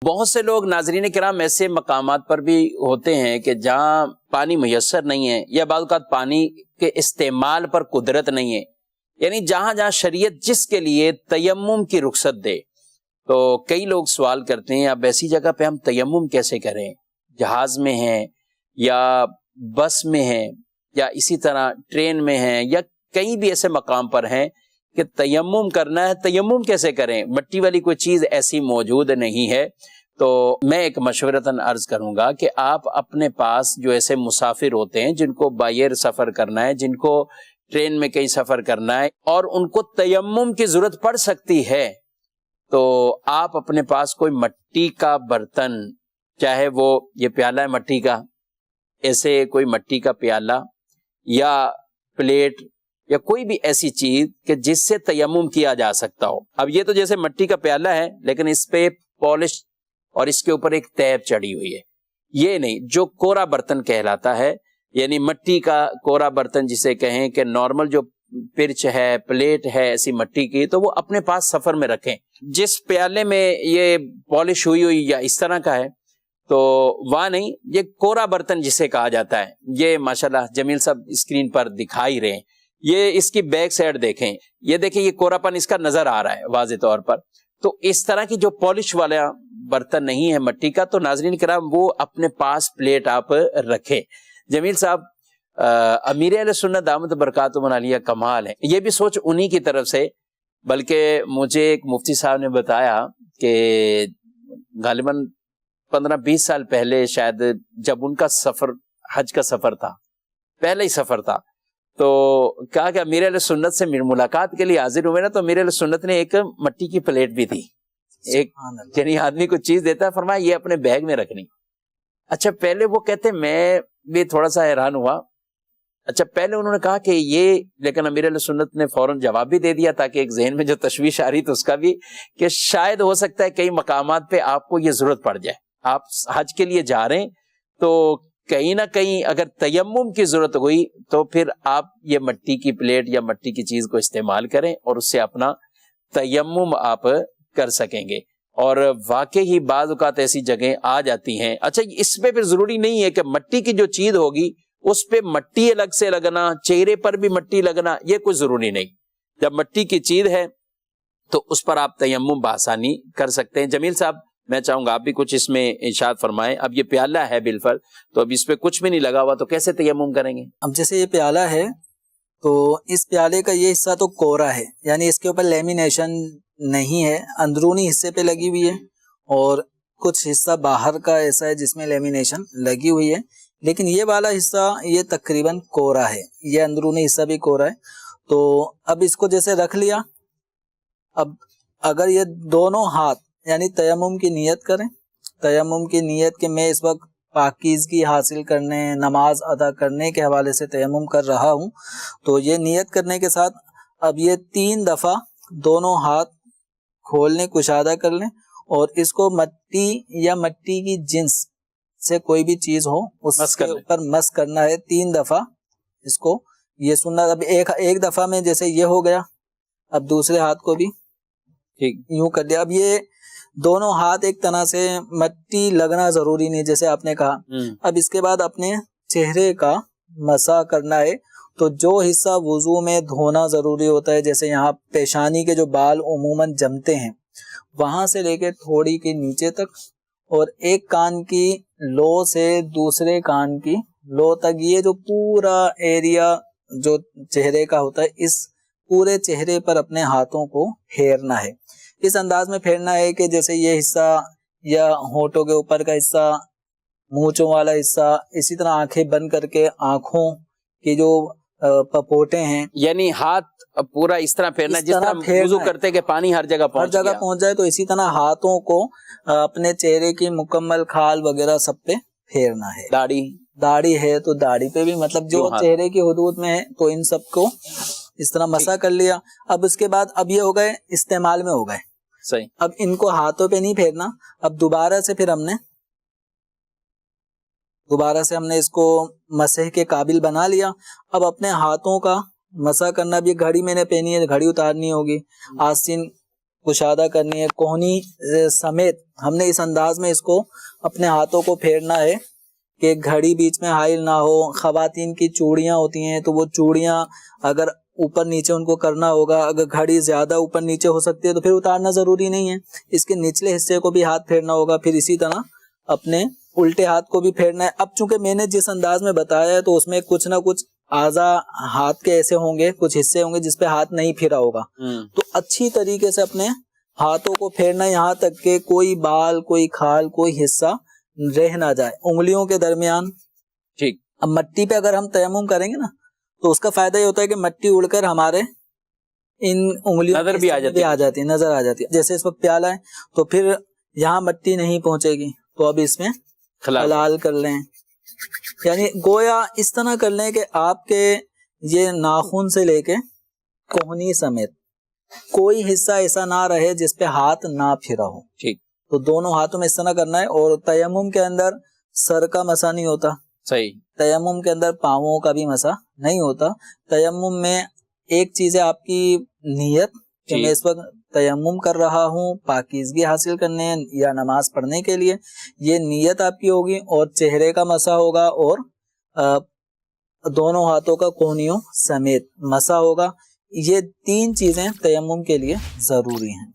بہت سے لوگ ناظرین کرام ایسے مقامات پر بھی ہوتے ہیں کہ جہاں پانی میسر نہیں ہے یا بعض اوقات پانی کے استعمال پر قدرت نہیں ہے، یعنی جہاں جہاں شریعت جس کے لیے تیمم کی رخصت دے، تو کئی لوگ سوال کرتے ہیں اب ایسی جگہ پہ ہم تیمم کیسے کریں؟ جہاز میں ہیں یا بس میں ہیں یا اسی طرح ٹرین میں ہیں یا کئی بھی ایسے مقام پر ہیں کہ تیمم کرنا ہے، تیمم کیسے کریں؟ مٹی والی کوئی چیز ایسی موجود نہیں ہے۔ تو میں ایک مشورتاً عرض کروں گا کہ آپ اپنے پاس جو ایسے مسافر ہوتے ہیں جن کو بائی ایئر سفر کرنا ہے، جن کو ٹرین میں کہیں سفر کرنا ہے اور ان کو تیمم کی ضرورت پڑ سکتی ہے، تو آپ اپنے پاس کوئی مٹی کا برتن، چاہے وہ یہ پیالہ ہے مٹی کا، ایسے کوئی مٹی کا پیالہ یا پلیٹ یا کوئی بھی ایسی چیز کہ جس سے تیمم کیا جا سکتا ہو۔ اب یہ تو جیسے مٹی کا پیالہ ہے لیکن اس پہ پالش اور اس کے اوپر ایک تیب چڑھی ہوئی ہے، یہ نہیں، جو کورا برتن کہلاتا ہے، یعنی مٹی کا کورا برتن جسے کہیں کہ نارمل جو پرچ ہے، پلیٹ ہے ایسی مٹی کی، تو وہ اپنے پاس سفر میں رکھیں۔ جس پیالے میں یہ پالش ہوئی ہوئی یا اس طرح کا ہے تو وہاں نہیں، یہ کورا برتن جسے کہا جاتا ہے، یہ ماشاءاللہ جمیل صاحب اسکرین پر دکھائی رہے ہیں، یہ اس کی بیک سائڈ دیکھیں، یہ دیکھیں یہ کورا پن اس کا نظر آ رہا ہے واضح طور پر۔ تو اس طرح کی جو پالش والا برتن نہیں ہے مٹی کا، تو ناظرین کرام وہ اپنے پاس پلیٹ آپ رکھیں۔ جمیل صاحب امیر اہل سنت دامت برکاتہم علیہ کمال ہے، یہ بھی سوچ انہی کی طرف سے، بلکہ مجھے ایک مفتی صاحب نے بتایا کہ غالباً 15-20 سال پہلے شاید، جب ان کا سفر حج کا سفر تھا، پہلا ہی سفر تھا، تو کہا کہ امیر اہل سنت سے ملاقات کے لیے حاضر ہوئے نا، تو امیر اہل سنت نے ایک مٹی کی پلیٹ بھی تھی، ایک یعنی آدمی کو چیز دیتا ہے، فرمایا یہ اپنے بیگ میں رکھنی۔ اچھا پہلے وہ کہتے میں بھی تھوڑا سا حیران ہوا، اچھا پہلے انہوں نے کہا کہ یہ، لیکن امیر اہل سنت نے فوراً جواب بھی دے دیا تاکہ ایک ذہن میں جو تشویش آ رہی تو اس کا بھی، کہ شاید ہو سکتا ہے کئی مقامات پہ آپ کو یہ ضرورت پڑ جائے، آپ حج کے لیے جا رہے ہیں تو کہیں نہ کہیں اگر تیمم کی ضرورت ہوئی تو پھر آپ یہ مٹی کی پلیٹ یا مٹی کی چیز کو استعمال کریں اور اس سے اپنا تیمم آپ کر سکیں گے۔ اور واقعی ہی بعض اوقات ایسی جگہیں آ جاتی ہیں، اچھا اس پہ پھر ضروری نہیں ہے کہ مٹی کی جو چیز ہوگی اس پہ مٹی الگ سے لگنا، چہرے پر بھی مٹی لگنا، یہ کوئی ضروری نہیں۔ جب مٹی کی چیز ہے تو اس پر آپ تیمم بآسانی کر سکتے ہیں۔ جمیل صاحب میں چاہوں گا آپ بھی کچھ اس میں ارشاد فرمائیں۔ اب یہ پیالہ ہے بالفرض، تو اب اس پہ کچھ بھی نہیں لگا ہوا تو کیسے تیمم کریں گے؟ اب جیسے یہ پیالہ ہے تو اس پیالے کا یہ حصہ تو کورا ہے، یعنی اس کے اوپر لیمینیشن نہیں ہے، اندرونی حصے پہ لگی ہوئی ہے، اور کچھ حصہ باہر کا ایسا ہے جس میں لیمینیشن لگی ہوئی ہے، لیکن یہ والا حصہ یہ تقریباً کورا ہے، یہ اندرونی حصہ بھی کورا ہے۔ تو اب اس کو جیسے رکھ لیا، اب اگر یہ دونوں ہاتھ یعنی تیمم کی نیت کریں، تیمم کی نیت کہ میں اس وقت پاکیزگی حاصل کرنے، نماز ادا کرنے کے حوالے سے تیمم کر رہا ہوں، تو یہ نیت کرنے کے ساتھ اب یہ 3 دفعہ دونوں ہاتھ کھولنے کشادہ کر لیں، اور اس کو مٹی یا مٹی کی جنس سے کوئی بھی چیز ہو اس کے اوپر مس کرنا ہے 3 دفعہ اس کو، یہ سننا۔ اب ایک دفعہ میں جیسے یہ ہو گیا، اب دوسرے ہاتھ کو بھی یوں کر دیا۔ اب یہ دونوں ہاتھ ایک طرح سے مٹی لگنا ضروری نہیں جیسے آپ نے کہا۔ اب اس کے بعد اپنے چہرے کا مسح کرنا ہے، تو جو حصہ وضو میں دھونا ضروری ہوتا ہے، جیسے یہاں پیشانی کے جو بال عموماً جمتے ہیں وہاں سے لے کے تھوڑی کے نیچے تک، اور ایک کان کی لو سے دوسرے کان کی لو تک، یہ جو پورا ایریا جو چہرے کا ہوتا ہے، اس پورے چہرے پر اپنے ہاتھوں کو پھیرنا ہے۔ اس انداز میں پھیرنا ہے کہ جیسے یہ حصہ یا ہونٹوں کے اوپر کا حصہ، مونچھوں والا حصہ، اسی طرح آنکھیں بند کر کے آنکھوں کی جو پپوٹے ہیں، یعنی ہاتھ پورا اس طرح پھیرنا جس طرح وضو کرتے کہ پانی ہر جگہ پہنچ جائے، تو اسی طرح ہاتھوں کو اپنے چہرے کی مکمل کھال وغیرہ سب پہ پھیرنا ہے۔ داڑھی ہے تو داڑھی پہ بھی، مطلب جو چہرے کی حدود میں ہے، تو ان سب کو اس طرح مسح کر لیا۔ اب اس کے بعد اب یہ ہو گئے استعمال میں ہو گئے صحیح۔ اب ان کو ہاتھوں پہ نہیں پھیرنا، اب دوبارہ سے ہم نے اس کو مسح کے قابل بنا لیا۔ اب اپنے ہاتھوں کا مسح کرنا، بھی گھڑی میں نے پہنی ہے، گھڑی اتارنی ہوگی، آستین کشادہ کرنی ہے کوہنی سمیت. ہم نے اس انداز میں اس کو اپنے ہاتھوں کو پھیرنا ہے کہ گھڑی بیچ میں حائل نہ ہو. خواتین کی چوڑیاں ہوتی ہیں تو وہ چوڑیاں اگر اوپر نیچے ان کو کرنا ہوگا, اگر گھڑی زیادہ اوپر نیچے ہو سکتی ہے تو پھر اتارنا ضروری نہیں ہے. اس کے نچلے حصے کو بھی ہاتھ پھیرنا ہوگا, پھر اسی طرح اپنے الٹے ہاتھ کو بھی پھیرنا ہے. اب چونکہ میں نے جس انداز میں بتایا ہے تو اس میں کچھ نہ کچھ اعضاء ہاتھ کے ایسے ہوں گے, کچھ حصے ہوں گے جس پہ ہاتھ نہیں پھرا ہوگا, تو اچھی طریقے سے اپنے ہاتھوں کو پھیرنا یہاں تک کہ کوئی بال, کوئی کھال, کوئی حصہ رہ نہ جائے انگلیوں کے درمیان. ٹھیک. اب مٹی پہ اگر ہم تیمم کریں گے نا تو اس کا فائدہ یہ ہوتا ہے کہ مٹی اڑ کر ہمارے ان انگلیوں نظر بھی آ جاتی ہے, نظر آ جاتی ہے. جیسے اس وقت پیالہ ہے تو پھر یہاں مٹی نہیں پہنچے گی, تو اب اس میں حلال کر لیں. یعنی گویا اس طرح کر لیں کہ آپ کے یہ ناخن سے لے کے کوہنی سمیت کوئی حصہ ایسا نہ رہے جس پہ ہاتھ نہ پھرا ہو. ٹھیک. تو دونوں ہاتھوں میں اس طرح کرنا ہے. اور تیمم کے اندر سر کا مسا نہیں ہوتا, صحیح. تیمم کے اندر پاؤں کا بھی مسا نہیں ہوتا. تیمم میں ایک چیز ہے آپ کی نیت کہ میں اس وقت تیمم کر رہا ہوں پاکیزگی حاصل کرنے یا نماز پڑھنے کے لیے, یہ نیت آپ کی ہوگی. اور چہرے کا مسا ہوگا اور دونوں ہاتھوں کا کوہنیوں سمیت مسا ہوگا. یہ 3 چیزیں تیمم کے لیے ضروری ہیں.